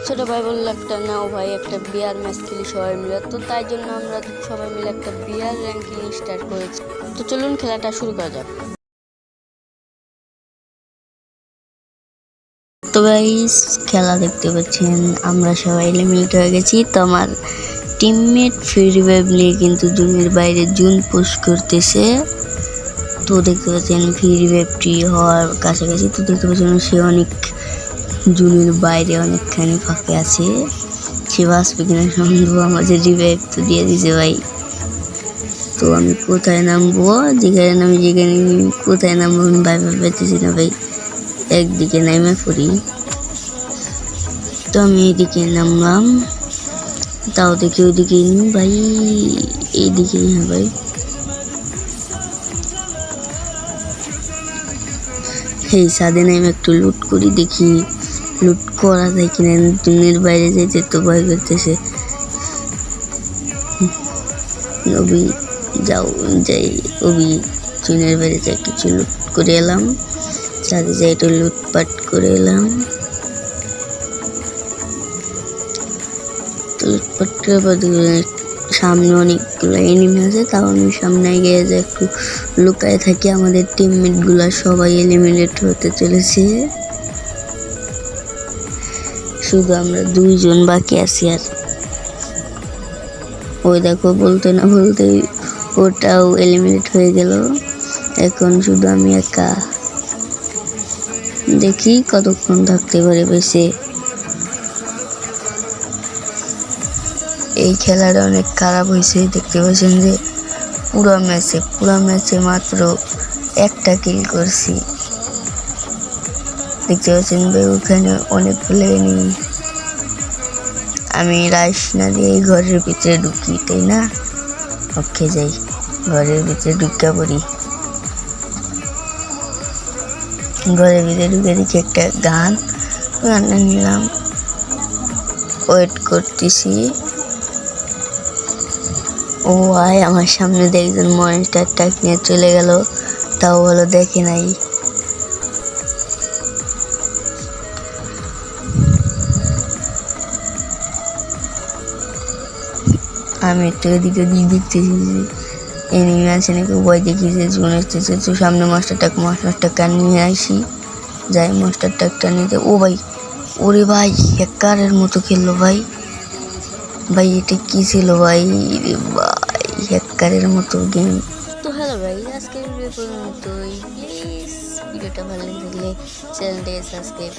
ছোট ভাই বললো একটা নাও ভাই একটা বিয়ার ম্যাচ খেলি সবাই মিলে, তো তাই জন্য আমরা সবাই মিলে একটা বিয়ার র্যাঙ্কিং স্টার্ট করেছি। তো চলুন খেলাটা শুরু করা যাক। তো গাইস খেলা দেখতে পাচ্ছেন আমরা সবাই এলিমিনেট হয়ে গেছি। তো আমার টিমমেট ফ্রি রিভাইভ নিয়ে কিন্তু জুনের বাইরে জুন পুশ করতেছে। তো দেখতে পাচ্ছেন ফ্রি রিভাইভটি হওয়ার কাছাকাছি। তো দেখতে পাচ্ছেন সে অনেক জুনের বাইরে অনেকখানি ফাঁকে আছে, সে বাঁচবে কিনা সন্দেহ। আমাদের রিভাইভ তো দিয়ে দিছে ভাই। তো আমি কোথায় নামবো, যেখানে কোথায় নামবো আমি ভাই পেতেছি না ভাই। একদিকে নামে পড়ি। তো আমি এইদিকে নামলাম, তাও দেখি ওইদিকে ভাই, এইদিকে হ্যাঁ ভাই। এই সাদে নামে একটু লুট করি, দেখি লুট করা যায় কিনা। দুনিয়ার বাইরে যেতে তো ভয় করতেছে। অভি যাই চীনের বাইরে যাই, কিছু লুট করে এলাম। সাথে যাই একটু লুটপাট করে এলাম। তো লুটপাট করে সামনে অনেকগুলো এনিমি আছে, তাও আমি সামনে গিয়ে যে একটু লুকায় থাকি। আমাদের টিমমেট গুলা সবাই এলিমিনেট হতে চলেছে, শুধু আমরা দুইজন বাকি আছি। আর ওই দেখো বলতে না বলতে ওটাও এলিমিনেট হয়ে গেল। এখন শুধু আমি একা, দেখি কতক্ষণ থাকতে পারে বেঁচে। এই খেলাটা অনেক খারাপ হয়েছে, দেখতে পাচ্ছেন যে পুরো ম্যাচে মাত্র একটা কিল করছি। দেখতে পাচ্ছেন ভাই ওখানে অনেকগুলো এনিমি। আমি রাইস না দিয়ে ঘরের ভিতরে ঢুকি, তাই না? ওকে যাই ঘরের ভিতরে ঢুকা পড়ি। ঘরের ভিতরে ঢুকে দেখি একটা গানটা নিলাম, ওয়েট করতেছি। ও আয় আমার সামনে দেখছেন মনিটর টাক নিয়ে চলে গেল, তাও ভালো দেখে নাই। আমি একটু এদিকে দেখতেছি এনিমি আছে নাকি, ভয় দেখিয়েছে চলে আসতেছে। তো সামনে মাস্টার টাকা নিয়ে আসি, যাই মাস্টার টাকটা নিতে। ও ভাই, ওরে ভাই হ্যাকারের মতো খেললো ভাই। এটা কি ছিল ভাই? ভাই হ্যাকারের মতো গেম। তো হ্যালো ভাই, আজকের ভিডিও পর্যন্তই। প্লিজ ভিডিওটা ভালো লাগলে চ্যানেলটাকে সাবস্ক্রাইব